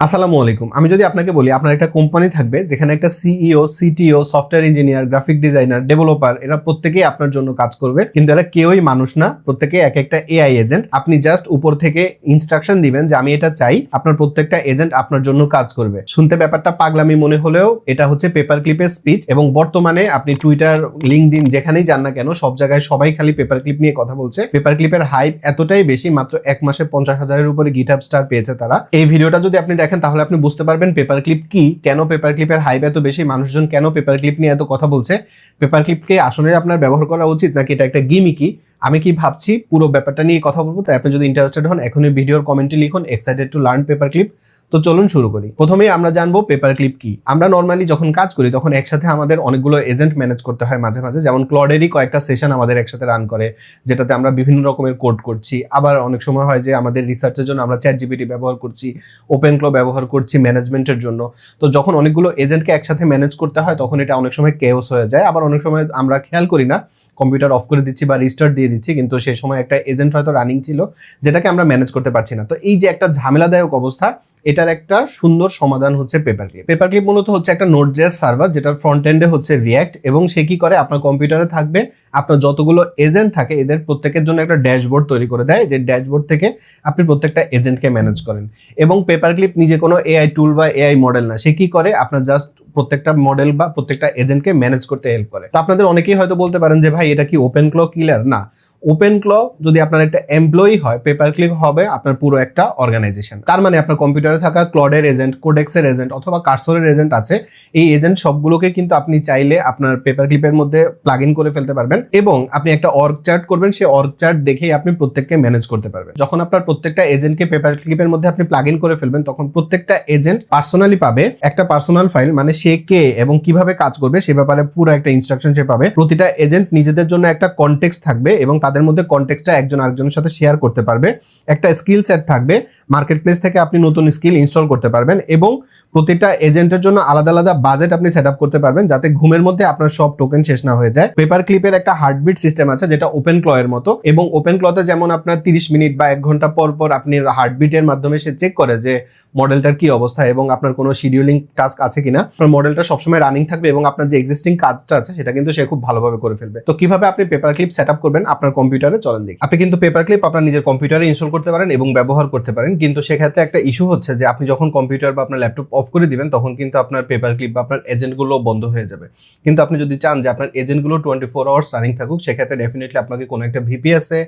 আসসালামু আলাইকুম। আমি যদি আপনাকে বলি আপনার একটা কোম্পানি থাকবে যেখানে একটা CEO, CTO, software engineer, graphic designer, developer এরা প্রত্যেকেই আপনার জন্য কাজ করবে, কিন্তু এরা কেউই মানুষ না, প্রত্যেকে এক একটা এআই এজেন্ট। আপনি জাস্ট উপর থেকে ইনস্ট্রাকশন দিবেন যে আমি এটা চাই, আপনার প্রত্যেকটা এজেন্ট আপনার জন্য কাজ করবে। শুনতে ব্যাপারটা পাগলামি মনে হলেও এটা হচ্ছে পেপার ক্লিপের স্পিচ। এবং বর্তমানে আপনি টুইটার, লিঙ্কডইন যেখানেই যান না কেন সব জায়গায় সবাই খালি পেপার ক্লিপ নিয়ে কথা বলছে। পেপার ক্লিপের হাইপ এতটাই বেশি, মাত্র এক মাসে 50,000-এর উপরে গিটহাব স্টার পেয়েছে তারা। এই ভিডিওটা যদি আপনি দেখেন তাহলে আপনি বুঝতে পারবেন পেপার ক্লিপ কি, কেন পেপার ক্লিপের হাইপ এত বেশি, মানুষজন কেন পেপার ক্লিপ নিয়ে এত কথা বলছে, পেপার ক্লিপকে আসলে আপনার ব্যবহার করা উচিত নাকি এটা একটা গিমিকি। আমি কি ভাবছি পুরো ব্যাপারটা নিয়ে কথা বলবো। তাই আপনি যদি ইন্টারেস্টেড হন এখনই ভিডিওর কমেন্টে লিখুন excited to learn paper clip. তো চলুন শুরু করি। প্রথমেই আমরা জানবো পেপার ক্লিপ কি। আমরা নর্মালি যখন কাজ করি তখন একসাথে আমাদের অনেকগুলো এজেন্ট ম্যানেজ করতে হয় মাঝে মাঝে, যেমন ক্লডেরই কয়েকটা সেশন আমাদের একসাথে রান করে, যেটাতে আমরা বিভিন্ন রকমের কোড করছি। আবার অনেক সময় হয় যে আমাদের রিসার্চের জন্য আমরা চ্যাট জিপিটি ব্যবহার করছি, ওপেন ক্লো ব্যবহার করছি ম্যানেজমেন্টের জন্য। তো যখন অনেকগুলো এজেন্টকে একসাথে ম্যানেজ করতে হয় তখন এটা অনেক সময় কেওস হয়ে যায়। আবার অনেক সময় আমরা খেয়াল করি না, কম্পিউটার অফ করে দিচ্ছি বা রিস্টার্ট দিয়ে দিচ্ছি, কিন্তু সেই সময় একটা এজেন্ট হয়তো রানিং ছিল যেটাকে আমরা ম্যানেজ করতে পারছি না। তো এই যে একটা ঝামেলাদায়ক অবস্থা, এটার একটা সুন্দর সমাধান হচ্ছে পেপার ক্লিপ। পেপার ক্লিপ মূলত হচ্ছে একটা নোড.জেএস সার্ভার, যেটার ফ্রন্ট এন্ডে হচ্ছে রিঅ্যাক্ট, এবং সে কি করে আপনার কম্পিউটারে থাকবে আপনার যতগুলো এজেন্ট থাকে এদের প্রত্যেকের জন্য একটা ড্যাশবোর্ড তৈরি করে দেয়, যে ড্যাশবোর্ড থেকে আপনি প্রত্যেকটা এজেন্টকে ম্যানেজ করেন। এবং পেপার ক্লিপ নিজে কোনো এআই টুল বা এআই মডেল না, সে কি করে আপনার জাস্ট প্রত্যেকটা মডেল বা প্রত্যেকটা এজেন্টকে ম্যানেজ করতে হেল্প করে। তো আপনাদের অনেকেই হয়তো বলতে পারেন যে ভাই এটা কি ওপেন ক্লো কিলার? না, ওপেন ক্লো যদি আপনার একটা এমপ্লয়ি হয়, পেপার ক্লিপ হবে আপনার পুরো একটা অর্গানাইজেশন। তার মানে আপনার কম্পিউটারে থাকা ক্লডের এজেন্ট, কোডেক্সের এজেন্ট অথবা কার্সরের এজেন্ট আছে, এই এজেন্ট সবগুলোকে কিন্তু আপনি চাইলে আপনার পেপার ক্লিপের মধ্যে প্লাগ ইন করে ফেলতে পারবেন, এবং আপনি একটা অর্গ চার্ট করবেন, সেই অর্গ চার্ট দেখেই আপনি প্রত্যেককে ম্যানেজ করতে পারবেন। যখন আপনার প্রত্যেকটা এজেন্টকে পেপার ক্লিপের মধ্যে আপনি প্লাগ ইন করে ফেলবেন তখন প্রত্যেকটা এজেন্ট পার্সোনালি পাবে একটা পার্সোনাল ফাইল, মানে সে কে এবং কিভাবে কাজ করবে সে ব্যাপারে পুরো একটা ইনস্ট্রাকশন সে পাবে। প্রতিটা এজেন্ট নিজেদের জন্য একটা কনটেক্সট থাকবে এবং তাদের মধ্যে কনটেক্সটটা একজন আরেকজনের সাথে শেয়ার করতে পারবে। একটা স্কিল সেট থাকবে, মার্কেট প্লেস থেকে আপনি নতুন স্কিল ইনস্টল করতে পারবেন, এবং প্রতিটা এজেন্টের জন্য আলাদা আলাদা বাজেট আপনি সেট আপ করতে পারবেন যাতে ঘুমের মধ্যে আপনার সব টোকেন শেষ না হয়ে যায়। পেপার ক্লিপের একটা হার্টবিট সিস্টেম আছে যেটা ওপেন ক্লো এর মতো, এবং ওপেন ক্লোতে যেমন আপনার 30 মিনিট বা 1 ঘন্টা পর পর আপনি হার্টবিটের মাধ্যমে সে চেক করে যে মডেলটার কি অবস্থা এবং আপনার কোনো শিডিউলিং টাস্ক আছে কিনা। আপনার মডেলটা সবসময় রানিং থাকবে এবং আপনার যে এক্সিস্টিং কাজটা আছে সেটা কিন্তু সে খুব ভালোভাবে করে ফেলবে। তো কিভাবে আপনি পেপার ক্লিপ সেট আপ করবেন আপনার কম্পিউটারে চলেন দেখি। আপনি কিন্তু পেপার ক্লিপ আপনার নিজের কম্পিউটারে ইনস্টল করতে পারেন এবং ব্যবহার করতে পারেন, কিন্তু সেক্ষেত্রে একটা ইস্যু হচ্ছে যে আপনি যখন কম্পিউটার বা আপনার ল্যাপটপ অফ করে দিবেন তখন কিন্তু আপনার পেপার ক্লিপ বা আপনার এজেন্টগুলো বন্ধ হয়ে যাবে। কিন্তু আপনি যদি চান যে আপনার এজেন্টগুলো 24 আওয়ার্স রানিং থাকুক, সেক্ষেত্রে ডেফিনেটলি আপনাকে কোনো একটা ভিপিএসে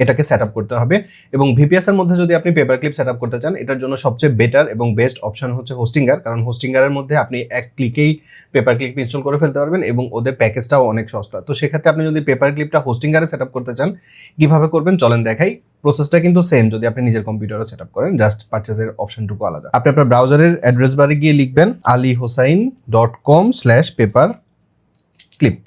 এটাকে সেট আপ করতে হবে। এবং ভিপিএস এর মধ্যে যদি আপনি পেপার ক্লিপ সেট আপ করতে চান, এটার জন্য সবচেয়ে বেটার এবং বেস্ট অপশন হচ্ছে হোস্টিঙ্গার, কারণ হোস্টিঙ্গারের মধ্যে আপনি এক ক্লিকেই পেপার ক্লিপ ইনস্টল করে ফেলতে পারবেন এবং ওদের প্যাকেজটাও অনেক সস্তা। তো সেক্ষেত্রে আপনি যদি পেপার ক্লিপটা হোস্টিঙ্গারে সেট আপ করতে চান, কিভাবে করবেন চলেন দেখাই। প্রসেসটা কিন্তু সেম যদি আপনি নিজের কম্পিউটারে সেট আপ করেন, জাস্ট পারচেজের অপশনটুকু আলাদা। আপনি আপনার ব্রাউজারের অ্যাড্রেস বারে গিয়ে লিখবেন alihosain.com/paperclip।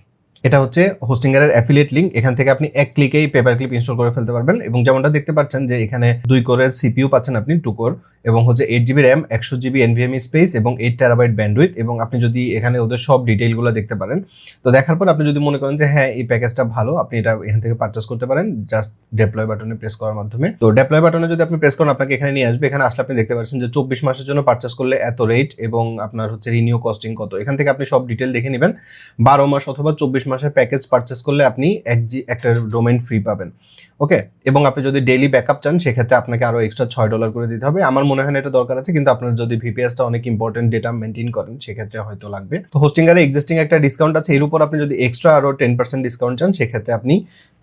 এটা হচ্ছে হোস্টিঙ্গারের অ্যাফিলিয়েট লিঙ্ক। এখান থেকে আপনি এক ক্লিকেই পেপার ক্লিপ ইনস্টল করে ফেলতে পারবেন, এবং যেমনটা দেখতে পাচ্ছেন যে এখানে 2 কোরের সিপিইউ পাচ্ছেন আপনি, 2 কোর, এবং হচ্ছে 8 GB RAM, 100 GB NVMe space এবং 8 টেরাবাইট ব্যান্ডউইথ। এবং আপনি যদি এখানে ওদের সব ডিটেইলগুলো দেখতে পারেন, তো দেখার পর আপনি যদি মনে করেন যে হ্যাঁ এই প্যাকেজটা ভালো, আপনি এটা এখান থেকে পারচেস করতে পারেন জাস্ট ডেপ্লয় বাটনে প্রেস করার মাধ্যমে। তো ডেপ্লয় বাটনে যদি আপনি প্রেস করেন আপনাকে এখানে নিয়ে আসবে। এখানে আসলে আপনি দেখতে পাচ্ছেন যে 24 মাসের জন্য পারচেস করলে এত রেট এবং আপনার হচ্ছে রিনিউ কস্টিং কত। এখান থেকে আপনি সব ডিটেইল দেখে নেবেন। 12 মাস অথবা 24 মাসের প্যাকেজ পারচেস করলে আপনি একটা ডোমেইন ফ্রি পাবেন। ওকে, এবং আপনি যদি ডেইলি ব্যাকআপ চান সেক্ষেত্রে আপনাকে আরো এক্সট্রা $6 করে দিতে হবে। আমার মনে হয় না এটা দরকার আছে, কিন্তু আপনার যদি ভিপিএসটা অনেক ইম্পর্টেন্ট ডেটা মেনটেন করেন সেক্ষেত্রে হয়তো লাগবে। তো হোস্টিঙ্গারে এক্সিস্টিং একটা ডিসকাউন্ট আছে, এর উপর আপনি যদি এক্সট্রা আরো 10% ডিসকাউন্ট চান সেক্ষেত্রে আপনি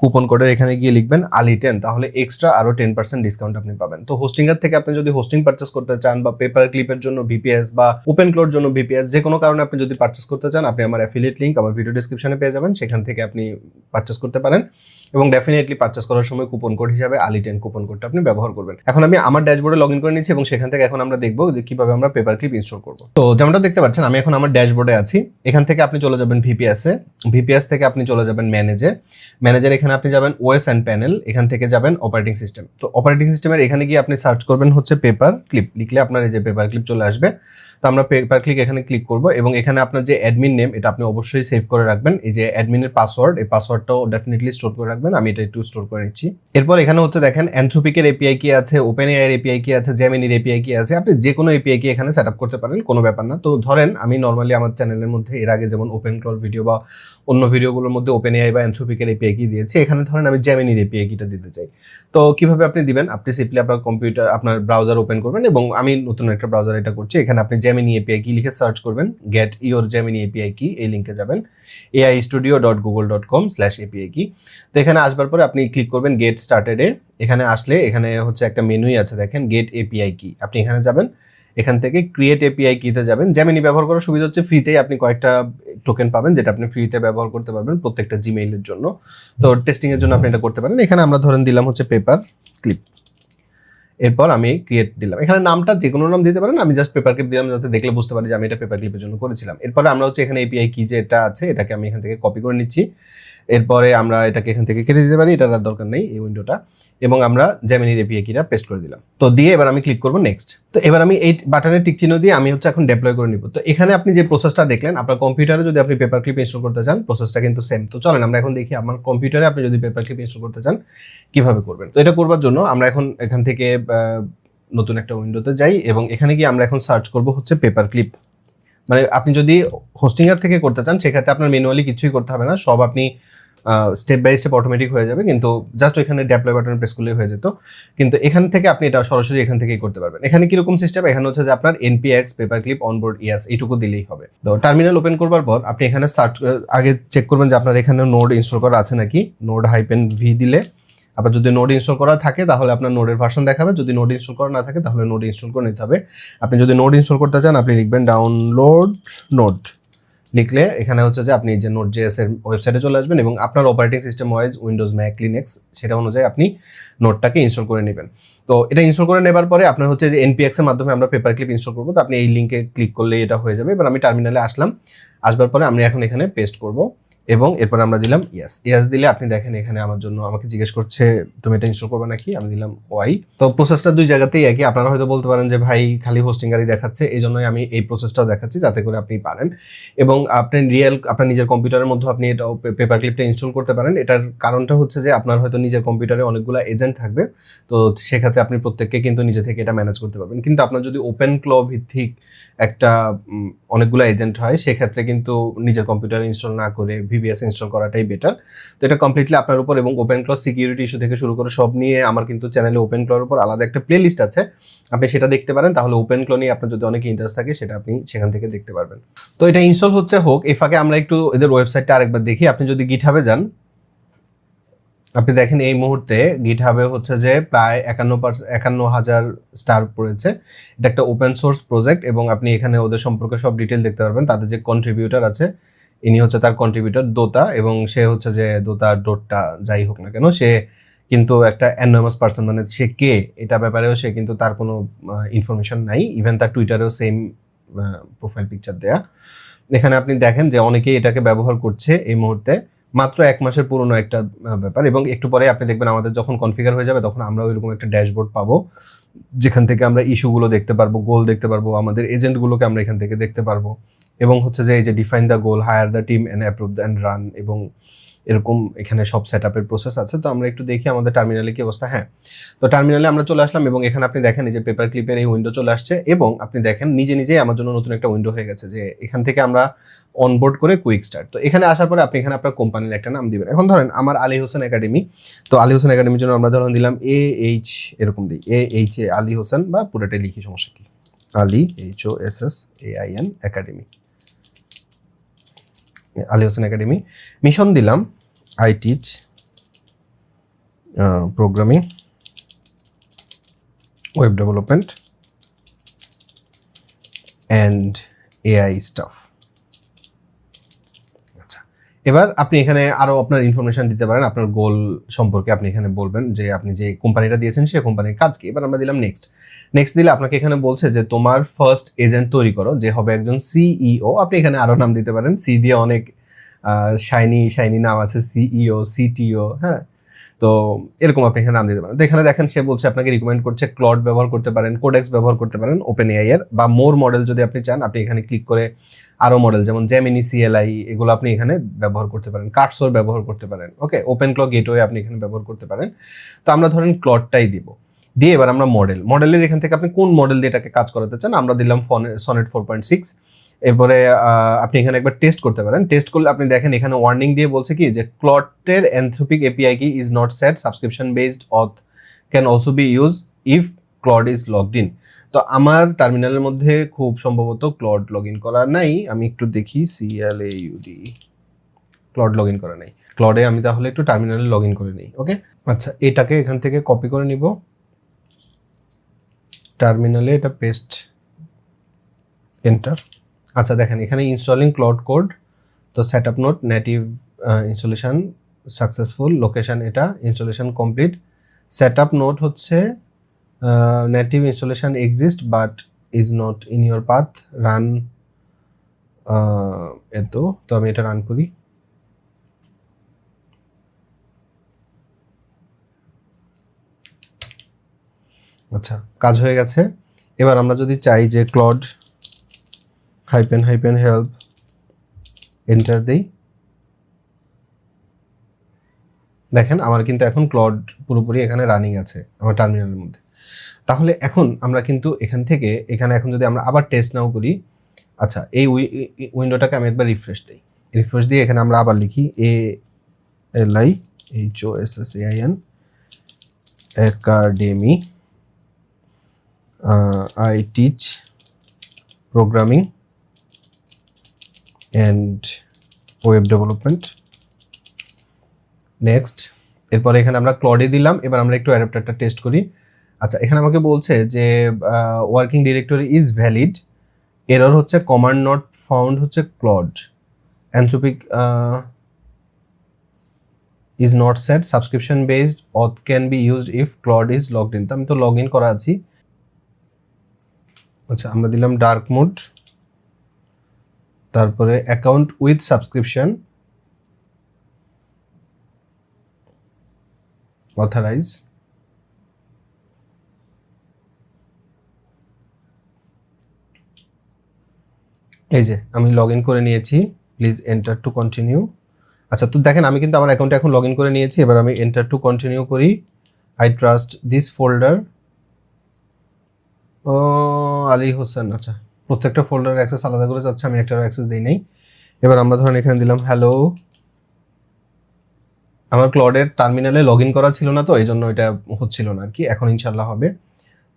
কুপন কোডের এখানে গিয়ে লিখবেন ali10, তাহলে এক্সট্রা আরো 10% ডিসকাউন্ট আপনি পাবেন। তো হোস্টিঙ্গার থেকে আপনি যদি হোস্টিং পারচেস করতে চান বা পেপার ক্লিপের জন্য ভিপিএস বা ওপেন ক্লোর জন্য ভিপিএস, যে কোনো কারণে আপনি যদি পারচেস করতে চান, আপনি আমার অ্যাফিলিয়েট লিংক আমার ভিডিও ডেসক্রিপশনে পেয়ে যাবেন, সেখান থেকে আপনি পারচেস করতে পারেন। এবং ডেফিনেটলি পারচেস করার সময় কুপন কোড হিসাবে ali10 কুপন কোডটা আপনি ব্যবহার করবেন। এখন আমি আমার ড্যাশবোর্ডে লগ ইন করে নিচ্ছি এবং সেখান থেকে এখন আমরা দেখবো যে কিভাবে আমরা পেপার ক্লিপ ইনস্টল করবো। তো যেমনটা দেখতে পাচ্ছেন আমি এখন আমার ড্যাশবোর্ডে আছি। এখান থেকে আপনি চলে যাবেন ভিপিএসে, ভিপিএস থেকে আপনি চলে যাবেন ম্যানেজার, এখানে আপনি যাবেন ওএস অ্যান্ড প্যানেল, এখান থেকে যাবেন অপারেটিং সিস্টেম। তো অপারেটিং সিস্টেমের এখানে গিয়ে আপনি সার্চ করবেন হচ্ছে পেপার ক্লিপ, লিখলে আপনার এই যে পেপার ক্লিপ চলে আসবে। তো আমরা পেপার ক্লিক এখানে ক্লিক করব, এবং এখানে আপনার যে অ্যাডমিন নেম এটা আপনি অবশ্যই সেভ করে রাখবেন। এই যে যে অ্যাডমিনের পাসওয়ার্ড, এই পাসওয়ার্ডটাও ডেফিনেটলি স্টোর করে রাখবেন। আমি এটা একটু স্টোর করে নিচ্ছি। এরপর এখানে হচ্ছে দেখেন অ্যানথ্রোপিকের এপিআই কি আছে, ওপেন এআই এর এপিআই কি আছে, জেমিনির এপিআই কি আছে। আপনি যে কোনো এপিআই কি এখানে সেট আপ করতে পারেন, কোনো ব্যাপার না। তো ধরেন আমি নর্মালি আমার চ্যানেলের মধ্যে এর আগে যেমন ওপেন ক্লাউড ভিডিও বা অন্য ভিডিওগুলোর মধ্যে ওপেন এআই বা অ্যানথ্রোপিকের এপিআই কি দিয়েছি, এখানে ধরেন আমি জেমিনির এপিআই কিটা দিতে চাই। তো কিভাবে আপনি দিবেন, আপনি সিম্পলি আপনার কম্পিউটার আপনার ব্রাউজার ওপেন করবেন এবং আমি নতুন একটা ব্রাউজার এটা করছি, এখানে আপনি জেমিনি এপিআই কি লিখে সার্চ করবেন, গেট ইওর জেমিনি এপিআই কি, এই লিঙ্কে যাবেন aistudio.google.com/api কি। তো এখানে আসবার পরে আপনি ক্লিক করবেন গেট স্টার্টেডে। এখানে আসলে এখানে হচ্ছে একটা মেনুই আছে দেখেন গেট এপিআই কি, আপনি এখানে যাবেন, এখান থেকে ক্রিয়েট এপিআই কিতে যাবেন। জেমিনি ব্যবহার করার সুবিধা হচ্ছে ফ্রিতেই আপনি কয়েকটা টোকেন পাবেন যেটা আপনি ফ্রিতে ব্যবহার করতে পারবেন প্রত্যেকটা জিমেইলের জন্য। তো টেস্টিং এর জন্য আপনি এটা করতে পারেন। এখানে আমরা ধরেন দিলাম হচ্ছে পেপার ক্লিপ, এরপর আমি ক্রিয়েট দিলাম। এখানে নামটা যে কোনো নাম দিতে পারেন, আমি জাস্ট পেপার ক্লিপ দিলাম যাতে দেখলে বুঝতে পারি যে আমি এটা পেপার ক্লিপের জন্য করেছিলাম। এরপরে আমরা হচ্ছে এখানে এপিআই কি যে এটা আছে এটাকে আমি এখান থেকে কপি করে নিচ্ছি। এরপরে আমরা এটাকে এখান থেকে কেটে দিতে পারি, এটার আর দরকার নেই এই উইন্ডোটা, এবং আমরা জেমিনির এপিআই কিটা পেস্ট করে দিলাম। তো দিয়ে এবার আমি ক্লিক করব নেক্সট। তো এবার আমি এই বাটনের টিক চিহ্ন দিয়ে আমি হচ্ছে এখন ডেপ্লয় করে নিব। তো এখানে আপনি যে প্রসেসটা দেখলেন আপনার কম্পিউটারে যদি আপনি পেপার ক্লিপ ইনস্টল করতে চান প্রসেসটা কিন্তু সেম। তো চলেন আমরা এখন দেখি আমার কম্পিউটারে আপনি যদি পেপার ক্লিপ ইনস্টল করতে চান কিভাবে করবেন। তো এটা করবার জন্য আমরা এখন এখান থেকে নতুন একটা উইন্ডোতে যাই এবং এখানে গিয়ে আমরা এখন সার্চ করব হচ্ছে পেপার ক্লিপ। মানে আপনি যদি হোস্টিংয়ার থেকে করতে চান সেক্ষেত্রে আপনার ম্যানুয়ালি কিছুই করতে হবে না, সব আপনি স্টেপ বাই স্টেপ অটোমেটিক হয়ে যাবে, কিন্তু জাস্ট ওইখানে ডেপ্লয় বাটন প্রেস করলেই হয়ে যেত। কিন্তু এখান থেকে আপনি এটা সরাসরি এখান থেকেই করতে পারবেন। এখানে কিরকম সিস্টেম, এখানে হচ্ছে যে আপনার এনপিএক্স পেপার ক্লিপ অনবোর্ড ইয়াস এইটুকু দিলেই হবে। তো টার্মিনাল ওপেন করবার পর আপনি এখানে সার্চ আগে চেক করবেন যে আপনার এখানে নোড ইনস্টল করা আছে নাকি। নোড -v দিলে আবার যদি নোড ইনস্টল করা থাকে তাহলে আপনার নোডের ভার্সন দেখাবে, যদি নোড ইনস্টল করা না থাকে তাহলে নোড ইনস্টল করে নিতে হবে। আপনি যদি নোড ইনস্টল করতে চান আপনি লিখবেন ডাউনলোড নোড, লিখলে এখানে হচ্ছে যে আপনি যে নোড.js এর ওয়েবসাইটে চলে আসবেন এবং আপনার operating system wise Windows, Mac, Linux সেটা অনুযায়ী আপনি নোডটাকে ইনস্টল করে নেবেন। তো এটা ইনস্টল করে নেবার পরে আপনার হচ্ছে যে এনপিএক্স এর মাধ্যমে আমরা পেপার ক্লিপ ইনস্টল করবো। তো আপনি এই লিঙ্কে ক্লিক করলে এটা হয়ে যাবে। এবার আমি টার্মিনালে আসলাম, আসবার পরে আমি এখন এখানে পেস্ট করব এবং এরপর আমরা দিলাম ইয়াস দিলে আপনি দেখেন এখানে আমার জন্য আমাকে জিজ্ঞেস করছে তুমি এটা ইনস্টল করবে নাকি, আমি দিলাম ওয়াই। তো প্রসেসটা দুই জায়গাতেই একই। আপনারা হয়তো বলতে পারেন যে ভাই খালি হোস্টিংগারই দেখাচ্ছে, এই জন্যই আমি এই প্রসেসটাও দেখাচ্ছি যাতে করে আপনি পারেন এবং আপনি আপনার নিজের কম্পিউটারের মধ্যে আপনি এটা পেপার ক্লিপটা ইনস্টল করতে পারেন। এটার কারণটা হচ্ছে যে আপনার হয়তো নিজের কম্পিউটারে অনেকগুলো এজেন্ট থাকবে, তো সেক্ষেত্রে আপনি প্রত্যেককে কিন্তু নিজে থেকে এটা ম্যানেজ করতে পারবেন। কিন্তু আপনার যদি ওপেন ক্লো ভিত্তিক একটা অনেকগুলো এজেন্ট হয় সেক্ষেত্রে কিন্তু নিজের কম্পিউটারে ইনস্টল না করে ভিভিএস ইনস্টল করাটাই বেটার। তো এটা কমপ্লিটলি আপনার উপর, এবং ওপেন ক্লো সিকিউরিটি ইস্যু থেকে শুরু করে সব নিয়ে আমার কিন্তু চ্যানেলে ওপেন ক্লোর উপর আলাদা একটা প্লে লিস্ট আছে, আপনি সেটা দেখতে পারেন। তাহলে ওপেন ক্লো নিয়ে আপনার যদি অনেক ইন্টারেস্ট থাকে সেটা আপনি সেখান থেকে দেখতে পারবেন। তো এটা ইনস্টল হচ্ছে হোক, এই ফাঁকে আমরা একটু এদের ওয়েবসাইটটা আরেকবার দেখি। আপনি যদি গিটহাবে যান আপনি দেখেন এই মুহূর্তে গিটহাবে হচ্ছে যে প্রায় 51,000 স্টার পড়েছে। এটা একটা ওপেন সোর্স প্রজেক্ট এবং আপনি এখানে ওদের সম্পর্কে সব ডিটেল দেখতে পারবেন। তাদের যে কন্ট্রিবিউটর আছে ইনি হচ্ছে তার কন্ট্রিবিউটর দোতা, এবং সে হচ্ছে যে দোতা ডোটটা যাই হোক না কেন সে কিন্তু একটা অ্যানোনিমাস পার্সন, মানে সে কে এটা ব্যাপারেও সে কিন্তু তার কোনো ইনফরমেশন নাই। ইভেন তার টুইটারেও সেম প্রোফাইল পিকচার দেয়া। এখানে আপনি দেখেন যে অনেকেই এটাকে ব্যবহার করছে এই মুহূর্তে। মাত্র 1 মাসের পুরনো একটা ব্যাপার, এবং একটু পরে আপনি দেখবেন আমাদের যখন কনফিগার হয়ে যাবে তখন আমরা ওইরকম একটা ড্যাশবোর্ড পাবো যেখান থেকে আমরা ইস্যুগুলো দেখতে পারবো, গোল দেখতে পারবো, আমাদের এজেন্টগুলোকে আমরা এখান থেকে দেখতে পারবো, এবং হচ্ছে যে এই যে define the goal, hire the team and approve and run, এবং এরকম এখানে সব সেট আপের প্রসেস আছে। তো আমরা একটু দেখি আমাদের টার্মিনালে কি অবস্থা। হ্যাঁ, তো টার্মিনালে আমরা চলে আসলাম এবং এখানে আপনি দেখেন এই যে পেপার ক্লিপের এই উইন্ডো চলে আসছে, এবং আপনি দেখেন নিজেই আমার জন্য নতুন একটা উইন্ডো হয়ে গেছে যে এখান থেকে আমরা অনবোর্ড করে কুইক স্টার্ট। তো এখানে আসার পরে আপনি এখানে আপনার কোম্পানির একটা নাম দিবেন। এখন ধরেন আমার আলী হোসেন একাডেমি, তো আলী হোসেন একাডেমির জন্য আমরা ধরেন দিলাম AH, এরকম দিই AH এ আলী হোসেন, বা পুরোটাই লিখি সমস্যা কি, Ali HOSSAIN academy, Ali Hossain academy. Mission দিলাম I teach programming, web development and AI stuff। আচ্ছা, এবার আপনি এখানে আরো আপনার ইনফরমেশন দিতে পারেন, আপনার গোল সম্পর্কে আপনি এখানে বলবেন যে আপনি যে কোম্পানিটা দিয়েছেন সেই কোম্পানির কাজ কি। এবার আমরা দিলাম নেক্সট দিলে আপনাকে এখানে বলছে যে তোমার ফার্স্ট এজেন্ট তৈরি করো যে হবে একজন CEO। আপনি এখানে আরো নাম দিতে পারেন, সি দিয়ে অনেক শাইনি নাম আছে, CEO, CTO। হ্যাঁ, তো এরকম আপনি এখানে নাম দিতে পারেন। তো এখানে দেখেন সে বলছে আপনাকে রিকমেন্ড করছে ক্লড ব্যবহার করতে পারেন, কোডেক্স ব্যবহার করতে পারেন ওপেন এআই এর, বা মোর মডেল যদি আপনি চান আপনি এখানে ক্লিক করে আরো মডেল যেমন জেমিনি, সিএলআই এগুলো আপনি এখানে ব্যবহার করতে পারেন, কার্সর ব্যবহার করতে পারেন। ওকে, ওপেন ক্লক গেটওয়ে আপনি এখানে ব্যবহার করতে পারেন। তো আমরা ধরেন ক্লডটাই দিব, দিয়ে এবার আমরা মডেলের এখান থেকে আপনি কোন মডেল দিয়ে এটাকে কাজ করাতে চান, আমরা দিলাম সনেট 4.6। এরপরে আপনি এখানে একবার টেস্ট করতে পারেন। টেস্ট করলে আপনি দেখেন এখানে ওয়ার্নিং দিয়ে বলছে কি যে ক্লডের অ্যানথ্রোপিক এপিআই কি is not set, subscription based auth can also be use if Claude is logged in. তো আমার টার্মিনালের মধ্যে খুব সম্ভবত ক্লড লগ ইন করা নাই, আমি একটু দেখি CLAUD, ক্লড লগ ইন করা নাই। ক্লডে আমি তাহলে একটু টার্মিনালে লগ ইন করে নিই। ওকে, আচ্ছা এটাকে এখান থেকে কপি করে নিব, টার্মিনালে এটা পেস্ট, এন্টার। আচ্ছা দেখেন এখানে ইনস্টলিং ক্লাউড কোড, তো set up note native installation successful, location এটা installation complete. Set up note হচ্ছে native installation exist but is not in your path, run তো আমি এটা রান করি। আচ্ছা কাজ হয়ে গেছে। এবার আমরা যদি চাই যে ক্লড হাইপেন হেল্প, এন্টার দেই, দেখেন আমার কিন্তু এখন ক্লড পুরোপুরি এখানে রানিং আছে আমার টার্মিনালের মধ্যে। তাহলে এখন আমরা কিন্তু এখান থেকে এখানে এখন যদি আমরা আবার টেস্ট নাও করি, আচ্ছা এই উইন্ডোটাকে আমি একবার রিফ্রেশ দিই, রিফ্রেশ দিয়ে এখানে আমরা আবার লিখি ALIHOSSAIN academy, I teach programming and web development, next. এরপরে এখানে আমরা ক্লডে দিলাম, এবার আমরা একটু অ্যাডাপ্টারটা টেস্ট করি। আচ্ছা এখানে আমাকে বলছে যে working directory is valid, error হচ্ছে কমান্ড নট ফাউন্ড হচ্ছে Claude, Anthropic is not set, subscription based auth can be used if Claude is logged in. তো আমি তো লগ ইন করা আছি। আচ্ছা আমরা দিলাম ডার্ক মোড, তারপরে অ্যাকাউন্ট উইথ সাবস্ক্রিপশন, অথরাইজ, এই যে আমি লগ ইন করে নিয়েছি, প্লিজ এন্টার টু কন্টিনিউ। আচ্ছা তো দেখেন আমি কিন্তু আমার অ্যাকাউন্টে এখন লগ ইন করে নিয়েছি, এবার আমি এন্টার টু কন্টিনিউ করি। আই ট্রাস্ট দিস ফোল্ডার, ও আলী হোসেন, আচ্ছা প্রত্যেকটা ফোল্ডারের অ্যাক্সেস আলাদা করে যাচ্ছে, আমি একটারও অ্যাক্সেস দিই নাই। এবার আমরা ধরেন এখানে দিলাম হ্যালো, আমার ক্লডের টার্মিনালে লগ ইন করা ছিল না তো এই জন্য এটা হচ্ছিল না আর কি, এখন ইনশাল্লাহ হবে।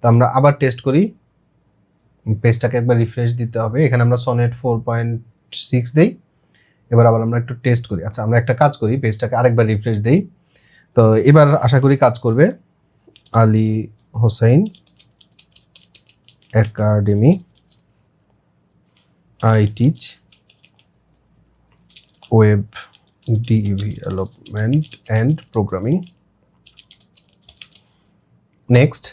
তো আমরা আবার টেস্ট করি, পেজটাকে একবার রিফ্রেশ দিতে হবে, এখানে আমরা সনেট 4.6 দেই, এবার আবার আমরা একটু টেস্ট করি। আচ্ছা আমরা একটা কাজ করি, পেজটাকে আরেকবার রিফ্রেশ দেই, তো এবার আশা করি কাজ করবে। Ali Hossain academy, I teach web development and programming, next.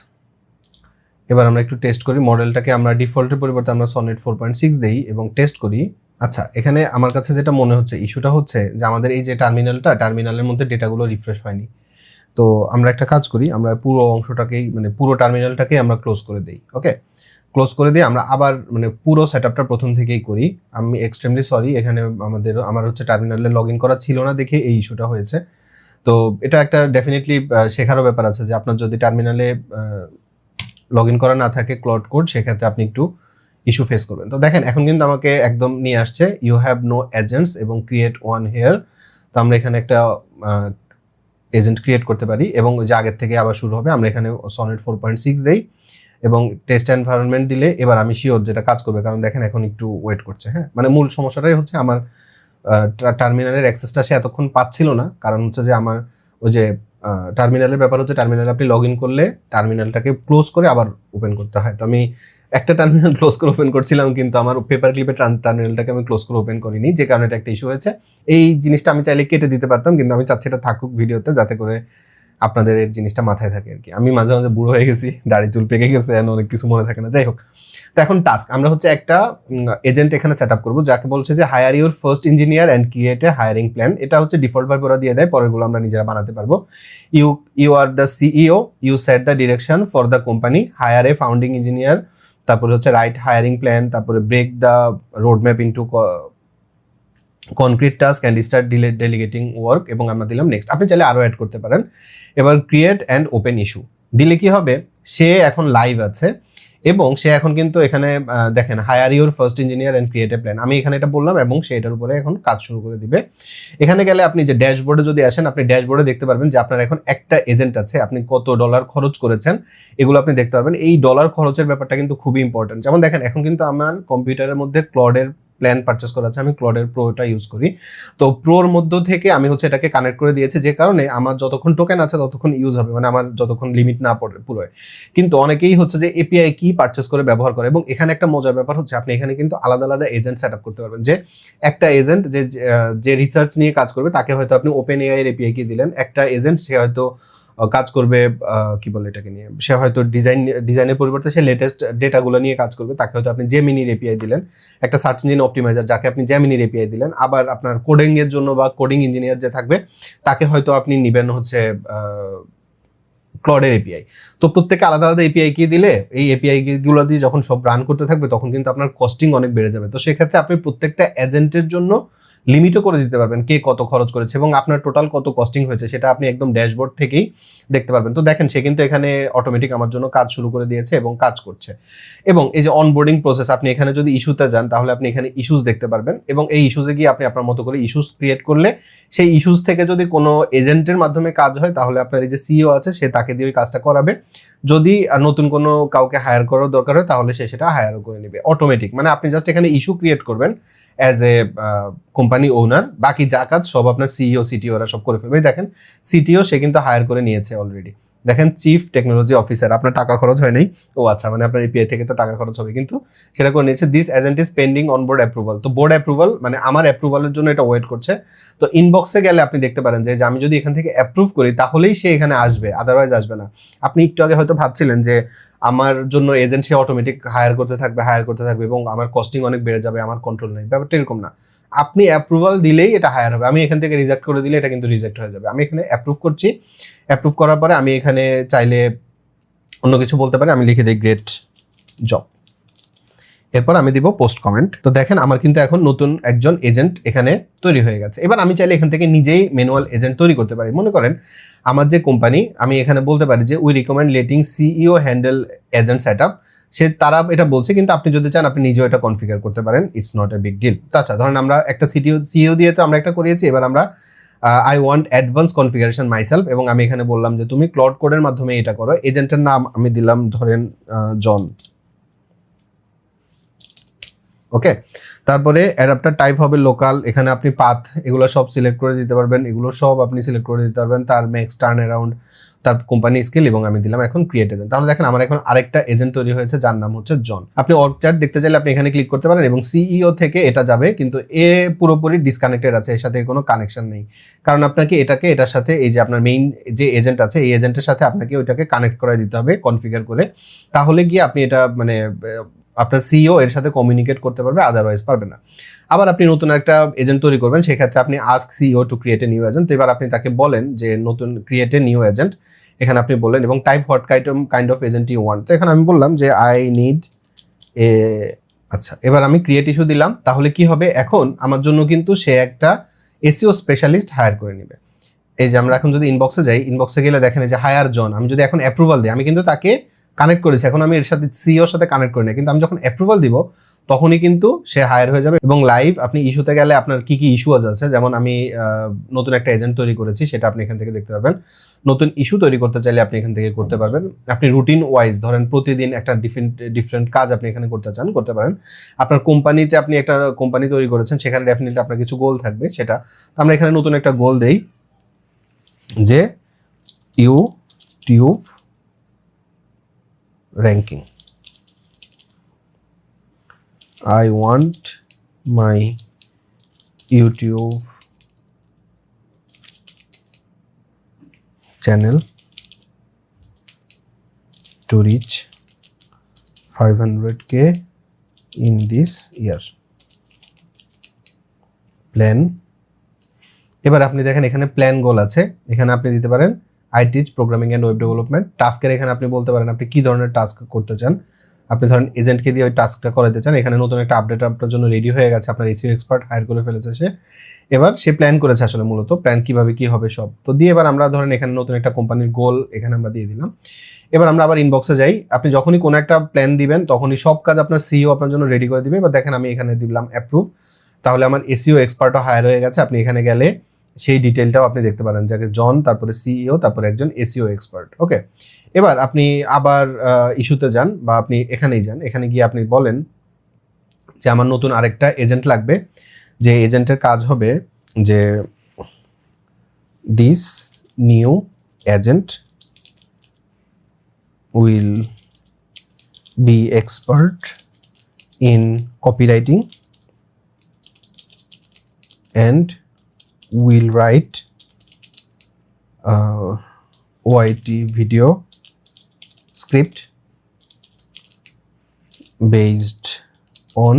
এবার আমরা একটু টেস্ট করি, মডেলটাকে আমরা ডিফল্টের পরিবর্তে আমরা সনেট 4.6 দেই এবং টেস্ট করি। আচ্ছা এখানে আমার কাছে যেটা মনে হচ্ছে ইস্যুটা হচ্ছে যে আমাদের এই যে টার্মিনালের মধ্যে ডেটাগুলো রিফ্রেশ হয়নি। তো আমরা একটা কাজ করি, আমরা পুরো অংশটাকেই মানে পুরো টার্মিনালটাকেই আমরা ক্লোজ করে দিই। ওকে, ক্লোজ করে দিয়ে আমরা আবার মানে পুরো সেটআপটা প্রথম থেকেই করি। আমি এক্সট্রিমলি সরি, এখানে আমার হচ্ছে টার্মিনালে লগ ইন করা ছিল না দেখে এই ইস্যুটা হয়েছে। তো এটা একটা ডেফিনেটলি শেখারও ব্যাপার আছে যে আপনার যদি টার্মিনালে লগ ইন করা না থাকে ক্লড কোড, সেক্ষেত্রে আপনি একটু ইস্যু ফেস করবেন। তো দেখেন এখন কিন্তু আমাকে একদম নিয়ে আসছে ইউ হ্যাভ নো এজেন্টস এবং ক্রিয়েট ওয়ান হেয়ার। তো আমরা এখানে একটা এজেন্ট ক্রিয়েট করতে পারি এবং যে আগের থেকে আবার শুরু হবে। আমরা এখানে সনেট 4.6 দেই এবং টেস্ট এনভায়রনমেন্ট দিলে এবার আমি শিওর যেটা কাজ করবে, কারণ দেখেন এখন একটু ওয়েট করছে। হ্যাঁ, মানে মূল সমস্যাটাই হচ্ছে আমার টার্মিনালের অ্যাক্সেসটা সে এতক্ষণ পাচ্ছিল না, কারণ হচ্ছে যে আমার ওই যে টার্মিনালের ব্যাপার হচ্ছে টার্মিনালে আপনি লগ ইন করলে টার্মিনালটাকে ক্লোজ করে আবার ওপেন করতে হয়। তো আমি একটা টার্মিনাল ক্লোজ করে ওপেন করছিলাম, কিন্তু আমার পেপার ক্লিপে টার্মিনালটাকে আমি ক্লোজ করে ওপেন করিনি, যে কারণে এটা একটা ইস্যু হয়েছে। এই জিনিসটা আমি চাইলে কেটে দিতে পারতাম, কিন্তু আমি চাচ্ছি এটা থাকুক ভিডিওতে, যাতে করে আপনাদের এই জিনিসটা মাথায় থাকে আর কি। আমি মাঝে মাঝে বুড়ো হয়ে গেছি, দাড়ি চুল পেকে গেছে, অনেক কিছু মনে থাকে না। যাই হোক, তো এখন টাস্ক আমরা হচ্ছে একটা এজেন্ট এখানে সেট আপ করবো, যাকে বলছে যে hire your first engineer and create a hiring plan. এটা হচ্ছে ডিফল্ট ভাবে ওরা দিয়ে দেয়, পরেরগুলো আমরা নিজেরা বানাতে পারবো। You are the CEO, you set the direction for the company, hire a founding engineer, তারপরে হচ্ছে রাইট হায়ারিং প্ল্যান, তারপরে break the road map into concrete task and start delegating work, এবং আমরা দিলাম নেক্সট। আপনি চাইলে আরও অ্যাড করতে পারেন। এবার ক্রিয়েট অ্যান্ড ওপেন ইস্যু দিলে কি হবে, সে এখন লাইভ আছে এবং সে এখন কিন্তু এখানে দেখেন hire your first engineer and create a plan, আমি এখানে এটা বললাম এবং সে এটার উপরে এখন কাজ শুরু করে দিবে। এখানে গেলে আপনি যে ড্যাশবোর্ডে যদি আসেন, আপনি ড্যাশবোর্ডে দেখতে পারবেন যে আপনার এখন একটা এজেন্ট আছে, আপনি কত ডলার খরচ করেছেন এগুলো আপনি দেখতে পারবেন। এই ডলার খরচের ব্যাপারটা কিন্তু খুবই ইম্পর্টেন্ট। যেমন দেখেন এখন কিন্তু আমার কম্পিউটারের মধ্যে ক্লডের প্ল্যান পারচেস করা আছে, আমি ক্লডের প্রোটা ইউজ করি। তো প্রোর মধ্য থেকে আমি হচ্ছে এটাকে কানেক্ট করে দিয়েছি, যে কারণে আমার যতক্ষণ টোকেন আছে ততক্ষণ ইউজ হবে, মানে আমার যতক্ষণ লিমিট না পড়ে পুরোয়। কিন্তু অনেকেই হচ্ছে যে এপিআই কি পারচেস করে ব্যবহার করে, এবং এখানে একটা মজার ব্যাপার হচ্ছে আপনি এখানে কিন্তু আলাদা আলাদা এজেন্ট সেট আপ করতে পারবেন। যে একটা এজেন্ট যে রিসার্চ নিয়ে কাজ করবে তাকে হয়তো আপনি ওপেন এআই এর এপিআই কি দিলেন, একটা এজেন্ট সে হয়তো কাজ করবে কি বলে এটাকে নিয়ে, সে হয়তো ডিজাইনের পরিবর্তে সে লেটেস্ট ডেটাগুলো নিয়ে কাজ করবে, তাকে হয়তো আপনি জেমিনির এপিআই দিলেন। একটা সার্চ ইঞ্জিন অপটিমাইজার যাকে আপনি জেমিনির এপিআই দিলেন। আবার আপনার কোডিং এর জন্য বা কোডিং ইঞ্জিনিয়ার যে থাকবে তাকে হয়তো আপনি নিবেন হচ্ছে ক্লডের এপিআই। তো প্রত্যেকে আলাদা আলাদা এপিআই কি দিলে এই এপিআই গুলো দিয়ে যখন সব রান করতে থাকবে তখন কিন্তু আপনার কস্টিং অনেক বেড়ে যাবে। তো সেক্ষেত্রে আপনি প্রত্যেকটা এজেন্টের জন্য লিমিটও করে দিতে পারবেন কে কত খরচ করেছে এবং আপনার টোটাল কত কস্টিং হয়েছে সেটা আপনি একদম ড্যাশবোর্ড থেকেই দেখতে পারবেন। তো দেখেন সে কিন্তু এখানে অটোমেটিক আমার জন্য কাজ শুরু করে দিয়েছে এবং কাজ করছে। এবং এই যে অনবোর্ডিং প্রসেস, আপনি এখানে যদি ইস্যুতে যান তাহলে আপনি এখানে ইস্যুস দেখতে পারবেন, এবং এই ইস্যুসে গিয়ে আপনি আপনার মতো করে ইস্যুস ক্রিয়েট করলে সেই ইস্যুস থেকে যদি কোনো এজেন্টের মাধ্যমে কাজ হয় তাহলে আপনার এই যে সিইও আছে সে তাকে দিয়ে ওই কাজটা করাবে। যদি নতুন কোনো কাউকে হায়ার করার দরকার হয় তাহলে সে সেটা হায়ারও করে নেবে অটোমেটিক। মানে আপনি জাস্ট এখানে ইস্যু ক্রিয়েট করবেন অ্যাজ এ কোম্পানি ওনার, বাকি যা কাজ সব আপনার সিইও সিটিও ওরা সব করে ফেলবে। দেখেন সিটিও সে কিন্তু হায়ার করে নিয়েছে অলরেডি। দেখেন চিফ টেকনোলজি অফিসার, আপনার টাকা খরচ হয় নাই। ও আচ্ছা, মানে আপনার এপিআই থেকে তো টাকা খরচ হবে, কিন্তু সেটা করে নিয়েছে। This agent is pending on board approval. তো বোর্ড অ্যাপ্রুভাল মানে আমার অ্যাপ্রুভালের জন্য এটা ওয়েট করছে। তো ইনবক্সে গেলে আপনি দেখতে পারেন যে আমি যদি এখান থেকে অ্যাপ্রুভ করি তাহলেই সে এখানে আসবে, আদারওয়াইজ আসবে না। আপনি একটু আগে হয়তো ভাবছিলেন যে আমার জন্য এজেন্ট সে অটোমেটিক হায়ার করতে থাকবে এবং আমার কস্টিং অনেক বেড়ে যাবে, আমার কন্ট্রোল নেই। ব্যাপারটা এরকম না, আপনি অ্যাপ্রুভাল দিলেই এটা হায়ার হবে। আমি এখান থেকে রিজেক্ট করে দিলে এটা কিন্তু রিজেক্ট হয়ে যাবে। আমি এখানে অ্যাপ্রুভ করছি, অ্যাপ্রুভ করার পরে আমি এখানে চাইলে অন্য কিছু বলতে পারি, আমি লিখে দিই গ্রেট জব, এরপর আমি দিব পোস্ট কমেন্ট। তো দেখেন আমার কিন্তু এখন নতুন একজন এজেন্ট এখানে তৈরি হয়ে গেছে। এবার আমি চাইলে এখান থেকে নিজেই ম্যানুয়াল এজেন্ট তৈরি করতে পারি। মনে করেন আমার যে কোম্পানি, আমি এখানে বলতে পারি যে we recommend letting CEO handle agent set up. তারা এটা বলছে, কিন্তু আপনি যদি চান আপনি নিজেও এটা কনফিগার করতে পারেন, it's not a big deal. আচ্ছা, ধরেন আমরা একটা সিইও দিয়ে তো আমরা একটা করিয়েছি, এবার আমরা I want advance configuration myself, এবং আমি এখানে বললাম যে তুমি ক্লড কোডের মাধ্যমে এটা করো। এজেন্টের নাম আমি দিলাম ধরেন জন। ওকে, তারপরে অ্যাডাপ্টার টাইপ হবে লোকাল। এখানে আপনি পাথ এগুলো সব সিলেক্ট করে দিতে পারবেন, এগুলো সব আপনি সিলেক্ট করে দিতে পারবেন। তার ম্যাক্স টার্ন অ্যারাউন্ড, তার কোম্পানি স্কিল, এবং আমি দিলাম এখন ক্রিয়েট এজেন্ট। তাহলে দেখেন আমার এখন আরেকটা এজেন্ট তৈরি হয়েছে যার নাম হচ্ছে জন। আপনি অর্গ চার্ট দেখতে চাইলে আপনি এখানে ক্লিক করতে পারেন এবং সিইও থেকে এটা যাবে, কিন্তু এ পুরোপুরি ডিসকানেক্টেড আছে, এর সাথে কোনো কানেকশন নেই। কারণ আপনাকে এটার সাথে এই যে আপনার মেইন যে এজেন্ট আছে এই এজেন্টের সাথে আপনাকে ওইটাকে কানেক্ট করে দিতে হবে কনফিগার করে, তাহলে গিয়ে আপনি এটা মানে আপনার সিইও এর সাথে কমিউনিকেট করতে পারবে, আদারওয়াইজ পারবে না। আবার আপনি নতুন একটা এজেন্ট তৈরি করবেন, সেক্ষেত্রে আপনি ask CEO to create a new agent. তো এবার আপনি তাকে বলেন যে নতুন ক্রিয়েট এ নিউ এজেন্ট, এখানে আপনি বললেন, এবং type what kind of agent you want. তো এখানে আমি বললাম যে আই নিড এ, আচ্ছা এবার আমি ক্রিয়েট ইস্যু দিলাম। তাহলে কি হবে, এখন আমার জন্য কিন্তু সে একটা এসইও স্পেশালিস্ট হায়ার করে নেবে। এই যে আমরা এখন যদি ইনবক্সে যাই, ইনবক্সে গেলে দেখেন যে হায়ার জন, আমি যদি এখন অ্যাপ্রুভাল দিই, আমি কিন্তু তাকে কানেক্ট করেছি, এখন আমি এর সাথে সিইওর সাথে কানেক্ট করি না, কিন্তু আমি যখন অ্যাপ্রুভাল দিব তখনই কিন্তু সে হায়ার হয়ে যাবে। এবং লাইভ আপনি ইস্যুতে গেলে আপনার কি কি ইস্যু আছে, যেমন আমি নতুন একটা এজেন্ট তৈরি করেছি সেটা আপনি এখান থেকে দেখতে পারবেন। নতুন ইস্যু তৈরি করতে চাইলে আপনি এখান থেকে করতে পারবেন। আপনি রুটিন ওয়াইজ ধরেন প্রতিদিন একটা ডিফারেন্ট কাজ আপনি এখানে করতে চান, করতে পারেন। আপনার কোম্পানিতে আপনি একটা কোম্পানি তৈরি করেছেন, সেখানে ডেফিনেটলি আপনার কিছু গোল থাকবে, সেটা আমরা এখানে নতুন একটা গোল দেই যে YouTube ranking. I want my YouTube channel to reach 500K in this year plan. এবার আপনি দেখেন এখানে প্ল্যান গোল আছে, এখানে আপনি দিতে পারেন I teach programming and web development. টাস্কের এখানে আপনি বলতে পারেন আপনি কি ধরনের টাস্ক করতে চান। আপনি ধরেন এজেন্টকে দিয়ে ওই টাস্কটা করাতে চান। এখানে নতুন একটা আপডেট আপনার জন্য রেডি হয়ে গেছে, আপনার এসইও এক্সপার্ট হায়ার করে ফেলেছে সে। এবার সে প্ল্যান করেছে আসলে মূলত প্ল্যান কিভাবে কি হবে সব তো দিয়ে। এবার আমরা ধরেন এখানে নতুন একটা কোম্পানির গোল এখানে আমরা দিয়ে দিলাম। এবার আমরা আবার ইনবক্সে যাই। আপনি যখনই কোনো একটা প্ল্যান দিবেন তখনই সব কাজ আপনার সিইও আপনার জন্য রেডি করে দিবে। এবার দেখেন আমি এখানে দিলাম অ্যাপ্রুভ, তাহলে আমার এসইও এক্সপার্টও হায়ার হয়ে গেছে। আপনি এখানে গেলে সেই ডিটেলটাও আপনি দেখতে পারেন, যাকে জন, তারপরে সিইও, তারপরে একজন এসইও এক্সপার্ট। ওকে, এবার আপনি আবার ইস্যুতে যান বা আপনি এখানেই যান। এখানে গিয়ে আপনি বলেন যে আমার নতুন আরেকটা এজেন্ট লাগবে, যে এজেন্টের কাজ হবে যে this new agent will be expert in copywriting and will write OIT video script based on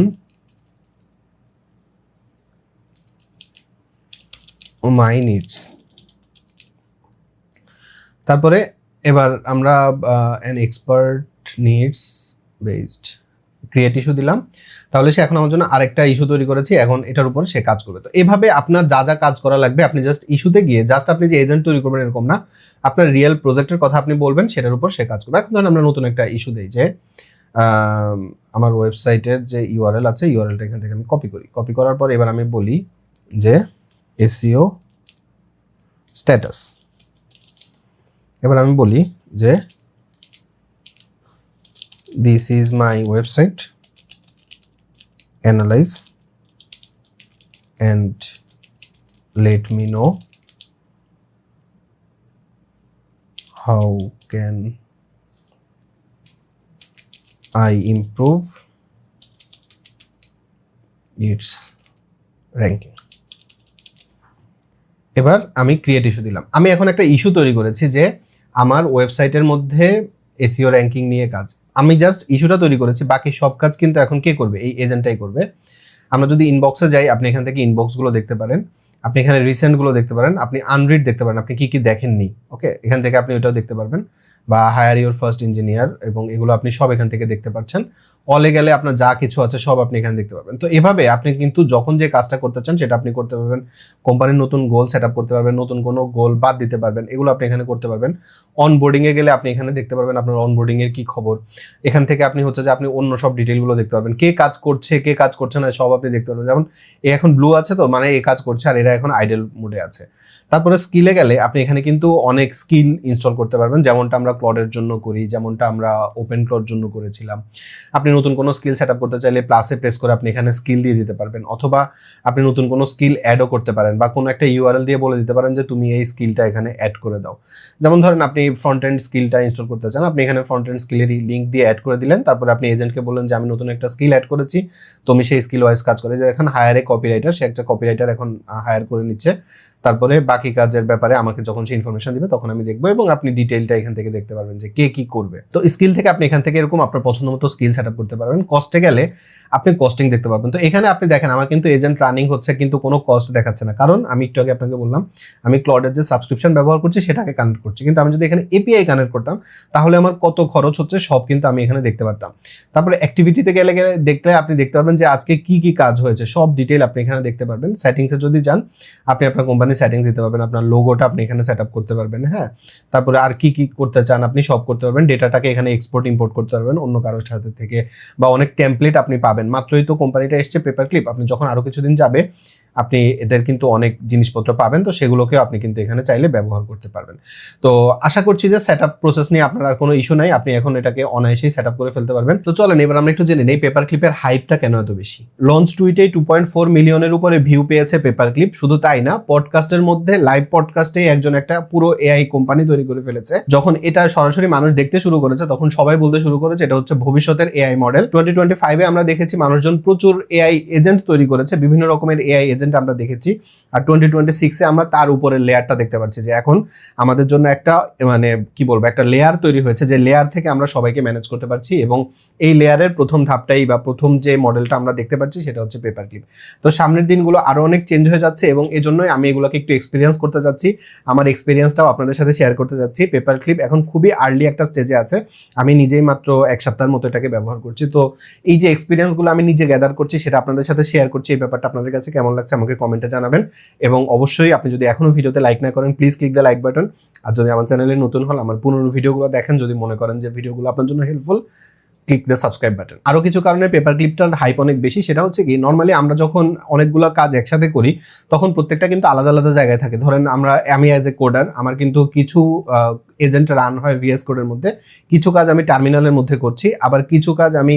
my needs. তারপরে এবার আমরা an expert needs based create issue দিলাম, তাহলে সে এখন আমার জন্য আরেকটা ইস্যু তৈরি করেছি, এখন এটার উপর সে কাজ করবে। তো এভাবে আপনার যা যা কাজ করা লাগবে আপনি জাস্ট ইস্যুতে গিয়ে জাস্ট আপনি যে এজেন্ট তৈরি করবেন এরকম না, আপনার রিয়েল প্রজেক্টের কথা আপনি বলবেন, সেটার উপর সে কাজ করবে। এখন ধরুন আমরা নতুন একটা ইস্যু দিই যে আমার ওয়েবসাইটের যে ইউআরএল আছে, ইউআরএলটা এখান থেকে আমি কপি করি। কপি করার পর এবার আমি বলি যে এসইও স্ট্যাটাস। এবার আমি বলি যে this is my website, analyze and let me know how can I improve its ranking. এবার আমি ক্রিয়েট ইস্যু দিলাম। আমি এখন একটা ইস্যু তৈরি করেছি যে আমার ওয়েবসাইটের মধ্যে এসইও র্যাঙ্কিং নিয়ে কাজ। আমি জাস্ট ইস্যুটা তৈরি করেছি, বাকি সব কাজ কিন্তু এখন কে করবে? এই এজেন্টটাই করবে। আমরা যদি ইনবক্সে যাই, আপনি এখান থেকে ইনবক্সগুলো দেখতে পারেন, আপনি এখানে রিসেন্টগুলো দেখতে পারেন, আপনি আনরিড দেখতে পারেন, আপনি কি কি দেখেননি। ওকে, এখান থেকে আপনি ওটাও দেখতে পারবেন, বা হায়ার ইউর ফার্স্ট ইঞ্জিনিয়ার, এবং এগুলো আপনি সব এখান থেকে দেখতে পাচ্ছেন। অলে গেলে আপনার যা কিছু আছে সব আপনি এখানে দেখতে পাবেন। তো এভাবে আপনি কিন্তু যখন যে কাজটা করতে চান সেটা আপনি করতে পারবেন। কোম্পানির নতুন গোল সেট আপ করতে পারবেন, নতুন কোনো গোল বাদ দিতে পারবেন, এগুলো আপনি এখানে করতে পারবেন। অনবোর্ডিংয়ে গেলে আপনি এখানে দেখতে পারবেন আপনার অনবোর্ডিংয়ের কি খবর। এখান থেকে আপনি হচ্ছে যে আপনি অন্য সব ডিটেলগুলো দেখতে পারবেন, কে কাজ করছে কে কাজ করছে না সব আপনি দেখতে পারবেন। যেমন এ এখন ব্লু আছে, তো মানে এ কাজ করছে, আর এরা এখন আইডল মোডে আছে। তারপরে স্কিলে গেলে আপনি এখানে কিন্তু অনেক স্কিল ইনস্টল করতে পারবেন, যেমনটা আমরা ক্লডের জন্য করি, যেমনটা আমরা ওপেন ক্লড জন্য করেছিলাম। আপনি নতুন কোনো স্কিল সেট আপ করতে চাইলে প্লাসে প্রেস করে আপনি এখানে স্কিল দিয়ে দিতে পারবেন, অথবা আপনি নতুন কোনো স্কিল অ্যাডও করতে পারেন, বা কোনো একটা ইউআরএল দিয়ে বলে দিতে পারেন যে তুমি এই স্কিলটা এখানে অ্যাড করে দাও। যেমন ধরেন আপনি ফ্রন্ট এন্ড স্কিলটা ইনস্টল করতে চান, আপনি এখানে ফ্রন্ট এন্ড স্কিলের লিঙ্ক দিয়ে অ্যাড করে দিলেন। তারপরে আপনি এজেন্টকে বললেন যে আমি নতুন একটা স্কিল অ্যাড করেছি, তুমি সেই স্কিল ওয়াইজ কাজ করে। যে এখন হায়ারে কপিরাইটার, সে একটা কপিরাইটার এখন হায়ার করে নিচ্ছে। তারপরে বাকি কাজের ব্যাপারে আমাকে যখন সে ইনফরমেশন দিবে তখন আমি দেখবো, এবং আপনি ডিটেইলটা এখান থেকে দেখতে পারবেন যে কে কি করবে। তো স্কিল থেকে আপনি এখান থেকে এরকম আপনার পছন্দ মতো স্কিল সেট আপ করতে পারবেন। কস্টে গেলে আপনি কস্টিং দেখতে পারবেন। তো এখানে আপনি দেখেন আমার কিন্তু এজেন্ট রানিং হচ্ছে, কিন্তু কোনো কস্ট দেখাচ্ছে না, কারণ আমি একটু আগে আপনাকে বললাম আমি ক্লডের যে সাবস্ক্রিপশন ব্যবহার করছি সেটাকে কানেক্ট করছি। কিন্তু আমি যদি এখানে এপিআই কানেক্ট করতাম তাহলে আমার কত খরচ হচ্ছে সব কিন্তু আমি এখানে দেখতে পারতাম। তারপরে অ্যাক্টিভিটিতে গেলে দেখলে আপনি দেখতে পারবেন যে আজকে কি কি কাজ হয়েছে সব ডিটেইল আপনি এখানে দেখতে পারবেন। সেটিংসে যদি যান আপনি আপনার কোম্পানির সেটিংস দিতে পারবেন, আপনার লোগোটা আপনি এখানে সেট আপ করতে পারবেন। হ্যাঁ, তারপরে আর কি কি করতে চান আপনি সব করতে পারবেন। ডেটাটাকে এখানে এক্সপোর্ট ইম্পোর্ট করতে পারবেন অন্য কারোর সাথে থেকে, বা অনেক টেমপ্লেট আপনি পাবেন। মাত্রই তো কোম্পানিটা এসছে পেপার ক্লিপ, আপনি যখন আরো কিছুদিন যাবে আপনি এদের কিন্তু অনেক জিনিসপত্র পাবেন, তো সেগুলোকেও আপনি কিন্তু এখানে চাইলে ব্যবহার করতে পারবেন। তো আশা করছি যে সেট আপ প্রসেস নিয়ে আপনার আর কোনো ইস্যু নাই, আপনি এখন এটাকে অনায়াসেই সেট আপ করে ফেলতে পারবেন। তো চলেন এবার আমরা একটু জেনে নেই পেপার ক্লিপের হাইপটা কেন এত বেশি। লঞ্চ টুইটে 2.4 মিলিয়নের উপরে ভিউ পেয়েছে পেপার ক্লিপ। শুধু তাই না, পডকাস্টের মধ্যে লাইভ পডকাস্টে একজন একটা পুরো এআই কোম্পানি তৈরি করে ফেলেছে। যখন এটা সরাসরি মানুষ দেখতে শুরু করেছে তখন সবাই বলতে শুরু করেছে এটা হচ্ছে ভবিষ্যতের এআই মডেল। 2025-এ আমরা দেখেছি মানুষজন প্রচুর এআই এজেন্ট তৈরি করেছে, বিভিন্ন রকমের এআই এজেন্ট এজেন্ট আমরা দেখেছি, আর 2026-এ আমরা তার উপরের লেয়ারটা দেখতে পাচ্ছি যে এখন আমাদের জন্য একটা মানে কি বলবো একটা লেয়ার তৈরি হয়েছে, যে লেয়ার থেকে আমরা সবাইকে ম্যানেজ করতে পারছি। এবং এই লেয়ারের প্রথম ধাপটাই বা প্রথম যে মডেলটা আমরা দেখতে পাচ্ছি সেটা হচ্ছে পেপার ক্লিপ। তো সামনের দিনগুলো আরো অনেক চেঞ্জ হয়ে যাচ্ছে এবং এই জন্যই আমি এগুলোকে একটু এক্সপিরিয়েন্স করতে যাচ্ছি, আমার এক্সপিরিয়েন্সটাও আপনাদের সাথে শেয়ার করতে যাচ্ছি। পেপার ক্লিপ এখন খুবই আর্লি একটা স্টেজে আছে, আমি নিজেই মাত্র 1 সপ্তাহের মতো এটাকে ব্যবহার করছি। তো এই যে এক্সপিরিয়েন্সগুলো আমি নিজে গ্যাদার করছি সেটা আপনাদের সাথে শেয়ার করছি। এই ব্যাপারটা আপনাদের কাছে কেমন লাগছে আমাকে কমেন্টে জানাবেন, এবং অবশ্যই আপনি যদি এখনো ভিডিওতে লাইক না করেন please click the like button. আর যদি আমার চ্যানেলে নতুন হল, আমার পুরনো ভিডিওগুলো দেখেন, যদি মনে করেন যে ভিডিওগুলো আপনার জন্য helpful, click the subscribe button. আরো কিছু কারণে পেপার ক্লিপটার হাইপ অনেক বেশি, সেটা হচ্ছে কি নর্মালি আমরা যখন অনেকগুলো কাজ একসাথে করি তখন প্রত্যেকটা কিন্তু আলাদা আলাদা জায়গায় থাকে। ধরেন আমি অ্যাজ এ কোডার, আমার কিন্তু কিছু এজেন্ট রান হয় ভিএস কোডের মধ্যে, কিছু কাজ আমি টার্মিনালের মধ্যে করছি, আবার কিছু কাজ আমি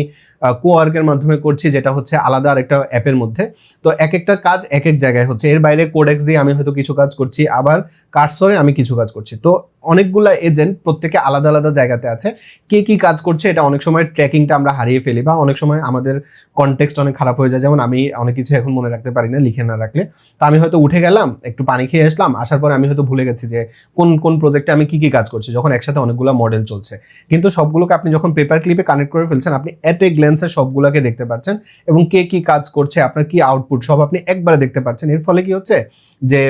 কোয়ার্কের মাধ্যমে করছি যেটা হচ্ছে আলাদা আরেকটা অ্যাপের মধ্যে। তো এক একটা কাজ এক এক জায়গায় হচ্ছে, এর বাইরে কোডেক্স দিয়ে আমি হয়তো কিছু কাজ করছি, আবার কার্সরে আমি কিছু কাজ করছি। তো অনেকগুলা এজেন্ট প্রত্যেকে আলাদা আলাদা জায়গাতে আছে, কে কি কাজ করছে এটা অনেক সময় ট্র্যাকিংটা আমরা হারিয়ে ফেলি, বা অনেক সময় আমাদের কনটেক্সট অনেক খারাপ হয়ে যায়। যেমন আমি অনেক কিছু এখন মনে রাখতে পারি না লিখে না রাখলে। তো আমি হয়তো উঠে গেলাম, একটু পানি খেয়ে আসলাম, আসার পরে আমি হয়তো ভুলে গেছি যে কোন কোন প্রজেক্টে আমি কি কি কাজ করছি, যখন একসাথে অনেকগুলো মডেল চলছে। কিন্তু সবগুলোকে আপনি যখন পেপার ক্লিপে কানেক্ট করে ফেলছেন, আপনি এট এ গ্ল্যান্সে সবগুলোকে দেখতে পাচ্ছেন, এবং কে কি কাজ করছে, আপনার কি আউটপুট সব আপনি একবারে দেখতে পাচ্ছেন। এর ফলে কি হচ্ছে যে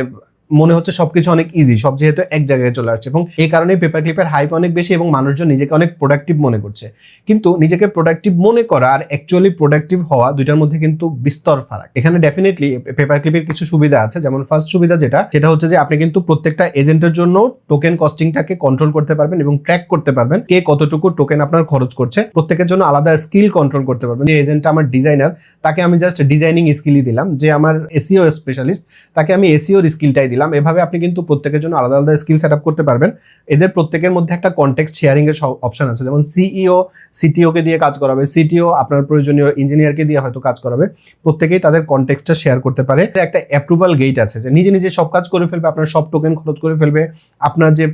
মনে হচ্ছে সবকিছু অনেক ইজি, সব যেহেতু এক জায়গায় চলে আসছে, এবং এই কারণেই পেপার ক্লিপের হাইপ অনেক বেশি এবং মানুষজন নিজেকে অনেক প্রোডাক্টিভ মনে করছে। কিন্তু নিজেকে প্রোডাক্টিভ মনে করা আর অ্যাকচুয়ালি প্রোডাক্টিভ হওয়া দুইটার মধ্যে কিন্তু বিস্তর ফারাক। এখানে ডেফিনেটলি পেপার ক্লিপের কিছু সুবিধা আছে, যেমন ফার্স্ট সুবিধা সেটা হচ্ছে যে আপনি কিন্তু প্রত্যেকটা এজেন্টের জন্য টোকেন কস্টিংটাকে কন্ট্রোল করতে পারবেন এবং ট্র্যাক করতে পারবেন কে কতটুকু টোকেন আপনার খরচ করছে। প্রত্যেকের জন্য আলাদা স্কিল কন্ট্রোল করতে পারবেন। যে এজেন্টটা আমার ডিজাইনার, তাকে আমি জাস্ট ডিজাইনিং স্কিলই দিলাম, যে আমার এসইও স্পেশালিস্ট, তাকে আমি এসইওর স্কিলটাই দিলাম। এভাবে আপনি কিন্তু প্রত্যেকের জন্য আলাদা আলাদা স্কিল সেট আপ করতে পারবেন। এদের প্রত্যেকের মধ্যে একটা কনটেক্সট শেয়ারিং এর অপশন আছে, যেমন সিইও সিটিও কে দিয়ে কাজ করাবে, সিটিও আপনার প্রয়োজনীয় ইঞ্জিনিয়ারকে দিয়ে হয়তো কাজ করাবে। প্রত্যেকেই তাদের কনটেক্সটটা শেয়ার করতে পারে। একটা অ্যাপ্রুভাল গেট আছে, যে নিজে নিজে সব কাজ করে ফেলবে, আপনার সব টোকেন খরচ করে ফেলবে, আপনার যে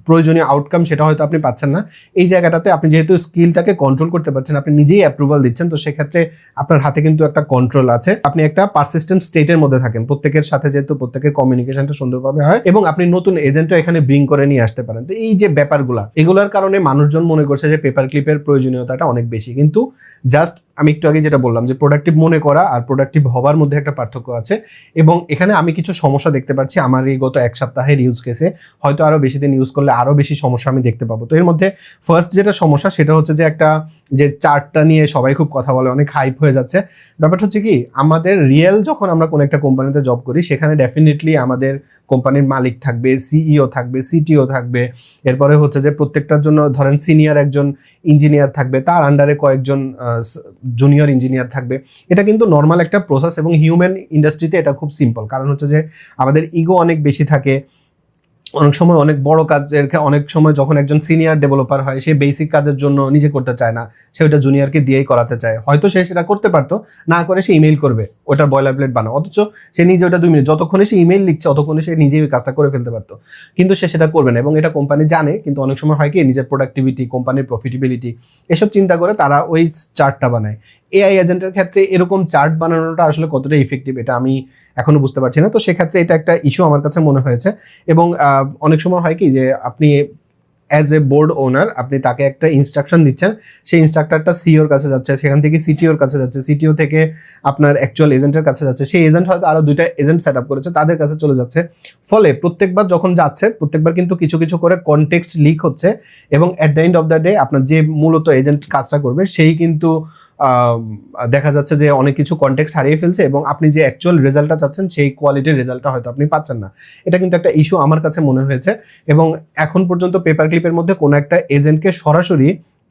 প্রয়োজনীয় আউটকাম সেটা হয়তো আপনি পাচ্ছেন না। এই জায়গাটাতে আপনি যেহেতু স্কিলটাকে কন্ট্রোল করতে পারছেন, আপনি নিজেই অ্যাপ্রুভাল দিচ্ছেন, তো সেক্ষেত্রে আপনার হাতে কিন্তু একটা কন্ট্রোল আছে। আপনি একটা পারসিস্টেন্ট স্টেটের মধ্যে থাকেন, প্রত্যেকের সাথে যেহেতু প্রত্যেকের কমিউনিকেশনটা সুন্দরভাবে হয়, এবং আপনি নতুন এজেন্টও এখানে ব্রিং করে নিয়ে আসতে পারেন। তো এই যে ব্যাপারগুলো, এগুলোর কারণে মানুষজন মনে করছে যে পেপার ক্লিপের প্রয়োজনীয়তাটা অনেক বেশি। কিন্তু জাস্ট আমি একটু আগে যেটা বললাম যে প্রোডাক্টিভ মনে করা আর প্রোডাক্টিভ হওয়ার মধ্যে একটা পার্থক্য আছে, এবং এখানে আমি কিছু সমস্যা দেখতে পাচ্ছি আমার এই গত 1 সপ্তাহের ইউজ কেসে। হয়তো আরো বেশি দিন ইউজ করলে আরো বেশি সমস্যা আমি দেখতে পাবো। তো এর মধ্যে ফার্স্ট যেটা সমস্যা সেটা হচ্ছে যে একটা যে চার্টটা নিয়ে সবাই খুব কথা বলে, অনেক হাইপ হয়ে যাচ্ছে। ব্যাপারটা হচ্ছে কি, আমাদের রিয়েল যখন আমরা কোনো একটা কোম্পানিতে জব করি, সেখানে ডেফিনেটলি আমাদের কোম্পানির মালিক থাকবে, সিইও থাকবে, সিটিও থাকবে, এরপরে হচ্ছে যে প্রত্যেকটার জন্য ধরেন সিনিয়র একজন ইঞ্জিনিয়ার থাকবে, তার আন্ডারে কয়েকজন জুনিয়র ইঞ্জিনিয়ার থাকবে। এটা কিন্তু নর্মাল একটা প্রসেস, এবং হিউম্যান ইন্ডাস্ট্রিতে এটা খুব সিম্পল। কারণ হচ্ছে যে আমাদের ইগো অনেক বেশি থাকে, অনেক সময় অনেক বড় কাজের, অনেক সময় যখন একজন সিনিয়র ডেভেলপার হয়, সে বেসিক কাজের জন্য নিজে করতে চায় না, সে ওটা জুনিয়রকে দিয়েই করাতে চায়। হয়তো সে সেটা করতে পারতো, না করে সে ইমেইল করবে, ওটা বয়লার প্লেট বানাও, অথচ সে নিজে ওটা 2 মিনিট, যতক্ষণে সে ইমেইল লিখছে ততক্ষণে সে নিজেই ওই কাজটা করে ফেলতে পারতো, কিন্তু সে সেটা করবে না। এবং এটা কোম্পানি জানে, কিন্তু অনেক সময় হয় কি, নিজের প্রোডাক্টিভিটি, কোম্পানির প্রফিটেবিলিটি এসব চিন্তা করে তারা ওই চার্টটা বানায়। এআই এজেন্টের ক্ষেত্রে এরকম চার্ট বানানোটা আসলে কতটা ইফেক্টিভ এটা আমি এখনো বুঝতে পারছি না। তো সেক্ষেত্রে এটা একটা ইস্যু আমার কাছে মনে হয়েছে। এবং অনেক সময় হয় কি যে আপনি অ্যাজ এ বোর্ড ওনার আপনি তাকে একটা ইনস্ট্রাকশন দিচ্ছেন, সেই ইনস্ট্রাক্টরটা সিইওর কাছে যাচ্ছে, সেখান থেকে সিটিওর কাছে যাচ্ছে, সিটিও থেকে আপনার অ্যাকচুয়াল এজেন্টের কাছে যাচ্ছে, সেই এজেন্ট হয়তো আরো 2টা এজেন্ট সেট আপ করেছে, তাদের কাছে চলে যাচ্ছে। ফলে প্রত্যেকবার যখন যাচ্ছে, প্রত্যেকবার কিন্তু কিছু কিছু করে কনটেক্সট লিক হচ্ছে, এবং at the end of the day আপনার যে মূলত এজেন্ট কাজটা করবে সেই কিন্তু দেখা যাচ্ছে যে অনেক কিছু কনটেক্সট হারিয়ে ফেলছে, এবং আপনি যে অ্যাকচুয়াল রেজাল্টটা চাচ্ছেন সেই কোয়ালিটির রেজাল্টটা হয়তো আপনি পাচ্ছেন না। এটা কিন্তু একটা ইস্যু আমার কাছে মনে হয়েছে। এবং এখন পর্যন্ত পেপার ক্লিপের মধ্যে কোনো একটা এজেন্টকে সরাসরি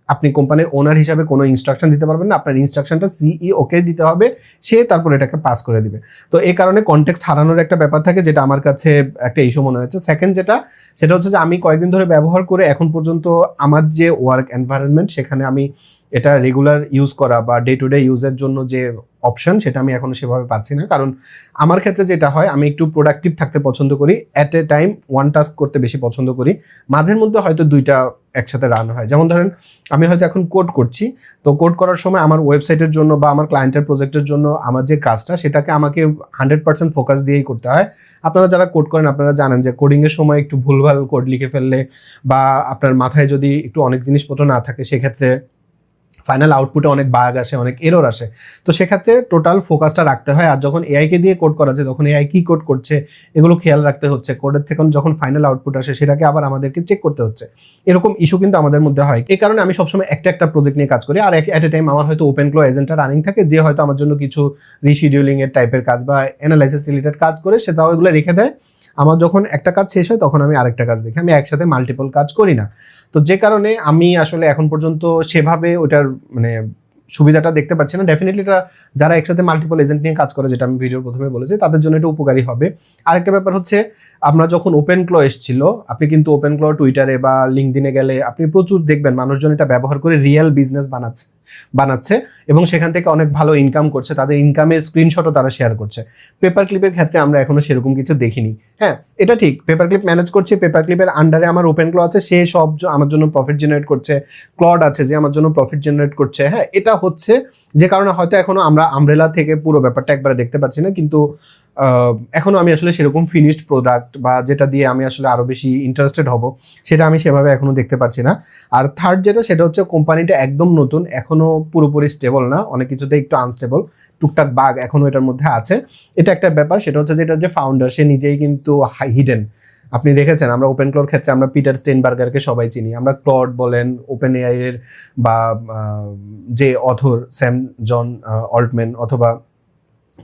আপনি কোম্পানির ওনার হিসাবে কোনো ইনস্ট্রাকশন দিতে পারবেন না, আপনার ইনস্ট্রাকশনটা সিইওকে দিতে হবে, সে তারপর এটাকে পাস করে দিবে। তো এই কারণে কনটেক্সট হারানোর একটা ব্যাপার থাকে, যেটা আমার কাছে একটা ইস্যু মনে হয়েছে। সেকেন্ড সেটা হচ্ছে যে আমি কয়েকদিন ধরে ব্যবহার করে এখন পর্যন্ত আমার যে ওয়ার্ক এনভায়রনমেন্ট, সেখানে আমি এটা রেগুলার ইউজ করা বা ডে টু ডে ইউজের জন্য যে অপশন, সেটা আমি এখনো সেভাবে পাচ্ছি না। কারণ আমার ক্ষেত্রে যেটা হয়, আমি একটু প্রোডাক্টিভ থাকতে পছন্দ করি, at a time one task করতে বেশি পছন্দ করি। মাঝের মধ্যে হয়তো দুইটা একসাথে রান হয়। যেমন ধরেন আমি হয়তো এখন কোড করছি, তো কোড করার সময় আমার ওয়েবসাইটের জন্য বা আমার ক্লায়েন্টের প্রজেক্টের জন্য আমার যে কাজটা, সেটাকে আমাকে 100% ফোকাস দিয়েই করতে হয়। আপনারা যারা কোড করেন আপনারা জানেন যে কোডিংয়ের সময় একটু ভুলভাল কোড লিখে ফেললে বা আপনার মাথায় যদি একটু অনেক জিনিসপত্র না থাকে, সেক্ষেত্রে ফাইনাল আউটপুটে অনেক বাগ আসে, অনেক এরর আসে। তো সেক্ষেত্রে টোটাল ফোকাসটা রাখতে হয়। আর যখন এআইকে দিয়ে কোড করা যায়, তখন এআই কি কোড করছে এগুলো খেয়াল রাখতে হচ্ছে। কোডের থেকে যখন ফাইনাল আউটপুট আসে, সেটাকে আবার আমাদেরকে চেক করতে হচ্ছে। এরকম ইস্যু কিন্তু আমাদের মধ্যে হয়। এই কারণে আমি সবসময় একটা প্রজেক্ট নিয়ে কাজ করি, আর অ্যাট এ টাইম আমার হয়তো ওপেন ক্লো এজেন্টটা রানিং থাকে, যে হয়তো আমার জন্য কিছু রিশিডিউলিং এর টাইপের কাজ বা অ্যানালাইসিস রিলেটেড কাজ করে, সে তাও এগুলো রেখে দেয়। আমার যখন একটা কাজ শেষ হয়, তখন আমি আরেকটা কাজ দেখি। আমি একসাথে মাল্টিপল কাজ করি না। তো যে কারণে আমি আসলে এখন পর্যন্ত সেভাবে ওটার মানে সুবিধাটা দেখতে পাচ্ছি না। ডেফিনেটলি এটা যারা একসাথে মাল্টিপল এজেন্ট নিয়ে কাজ করে, যেটা আমি ভিডিওর প্রথমে বলেছি, তাদের জন্য এটা উপকারী হবে। আরেকটা ব্যাপার হচ্ছে, আমরা যখন ওপেন ক্লো এসেছিল, আপনি কিন্তু ওপেন ক্লো টুইটারে বা লিঙ্কডিনে গেলে আপনি প্রচুর দেখবেন মানুষজন এটা ব্যবহার করে রিয়েল বিজনেস বানাচ্ছে এবং সেখান থেকে অনেক ভালো ইনকাম করছে। তাদের ইনকামের স্ক্রিনশটও তারা শেয়ার করছে। পেপার ক্লিপের ক্ষেত্রে আমরা এখনো সেরকম কিছু দেখিনি। হ্যাঁ, এটা ঠিক, পেপার ক্লিপ ম্যানেজ করছে, পেপার ক্লিপের আন্ডারে আমার ওপেন ক্লো আছে, সে সব আমার জন্য প্রফিট জেনারেট করছে। ক্লড আছে যে আমার জন্য প্রফিট জেনারেট করছে। হ্যাঁ, এটা হচ্ছে যে কারণে হয়তো এখনো আমরা আমব্রেলা থেকে পুরো ব্যাপারটা একবারে দেখতে পাচ্ছি না। কিন্তু এখনো আমি আসলে সেরকম ফিনিশড প্রোডাক্ট বা যেটা দিয়ে আমি আসলে আরো বেশি ইন্টারেস্টেড হব, সেটা আমি সেভাবে এখনো দেখতে পাচ্ছি না। আর থার্ড যেটা, সেটা হচ্ছে কোম্পানিটা একদম নতুন, এখনো পুরোপুরি স্টেবল না, অনেক কিছুতে একটু আনস্টেবল, টুকটাক বাগ এখনো এটার মধ্যে আছে। এটা একটা ব্যাপার। সেটা হচ্ছে যেটা যে ফাউন্ডার, সে নিজেই কিন্তু হিডেন। আপনি দেখেছেন, আমরা ওপেন ক্লোর ক্ষেত্রে আমরা পিটার স্টেইনবার্গারকে সবাই চিনি। আমরা ক্লড বলেন, ওপেন এআই এর বা যে অথর স্যাম জন অল্টম্যান, অথবা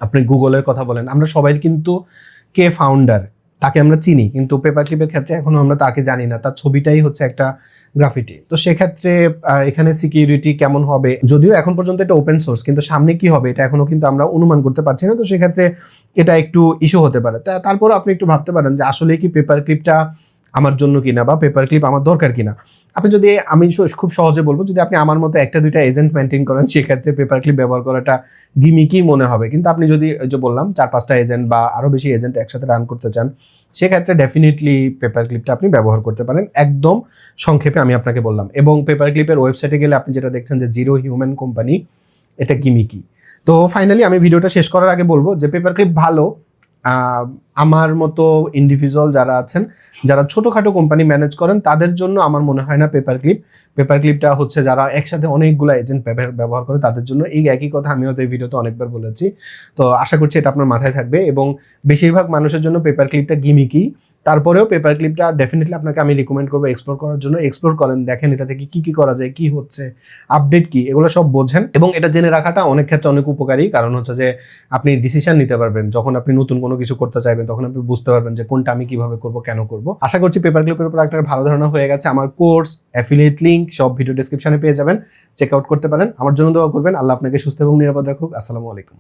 আপনি গুগলের কথা বলেন, আমরা সবাই কিন্তু কে ফাউন্ডার তাকে আমরা চিনি। কিন্তু পেপার ক্লিপের ক্ষেত্রে এখনো আমরা তাকে জানি না, তার ছবিটাই হচ্ছে একটা গ্রাফিটি। তো সেক্ষেত্রে এখানে সিকিউরিটি কেমন হবে, যদিও এখন পর্যন্ত এটা ওপেন সোর্স, কিন্তু সামনে কি হবে এটা এখনো কিন্তু আমরা অনুমান করতে পারছি না। তো সেক্ষেত্রে এটা একটু ইস্যু হতে পারে। তারপর আপনি একটু ভাবতে পারেন যে আসলে কি পেপার ক্লিপটা আমার জন্য কিনা বা পেপার ক্লিপ আমার দরকার কিনা। আপনি যদি, আমি খুব সহজে বলবো, যদি আপনি আমার মতো একটা দুইটা এজেন্ট মেনটেন করেন, সেক্ষেত্রে পেপার ক্লিপ ব্যবহার করাটা গিমিকই মনে হবে। কিন্তু আপনি যদি যে বললাম 4-5টা এজেন্ট বা আরো বেশি এজেন্ট একসাথে রান করতে চান, সেক্ষেত্রে ডেফিনেটলি পেপার ক্লিপটা আপনি ব্যবহার করতে পারেন। একদম সংক্ষেপে আমি আপনাকে বললাম। এবং পেপার ক্লিপের ওয়েবসাইটে গেলে আপনি যেটা দেখছেন যে জিরো হিউম্যান কোম্পানি, এটা গিমিকি। তো ফাইনালি আমি ভিডিওটা শেষ করার আগে বলবো যে পেপার ক্লিপ ভালো। আমার মতো ইন্ডিভিজুয়াল যারা আছেন, যারা ছোটোখাটো কোম্পানি ম্যানেজ করেন, তাদের জন্য আমার মনে হয় না পেপার ক্লিপটা হচ্ছে যারা একসাথে অনেকগুলো এজেন্ট ব্যবহার করে তাদের জন্য। এই একই কথা আমি হয়তো এই ভিডিওতে অনেকবার বলেছি। তো আশা করছি এটা আপনার মাথায় থাকবে। এবং বেশিরভাগ মানুষের জন্য পেপার ক্লিপটা গিমিকি। তারপরেও পেপার ক্লিপটা ডেফিনেটলি আপনাকে আমি রিকমেন্ড করবো এক্সপ্লোর করার জন্য। এক্সপ্লোর করেন, দেখেন এটা থেকে কি কি করা যায়, কি হচ্ছে, আপডেট কি, এগুলো সব বোঝেন। এবং এটা জেনে রাখাটা অনেক ক্ষেত্রে অনেক উপকারী, কারণ হচ্ছে যে আপনি ডিসিশন নিতে পারবেন। যখন আপনি নতুন কোনো কিছু করতে চাইবেন, তখন আপনি বুঝতে পারবেন যে কোনটা আমি কিভাবে করব, কেন করব। আশা করছি পেপার ক্লিপের উপর একটা ভালো ধারণা হয়ে গেছে। আমার কোর্স, অ্যাফিলিয়েট লিংক সব ভিডিও ডেসক্রিপশনে পেয়ে যাবেন, চেক আউট করতে পারেন। আমার জন্য দোয়া করবেন। আল্লাহ আপনাকে সুস্থ এবং নিরাপদ রাখুক। আসসালামু আলাইকুম।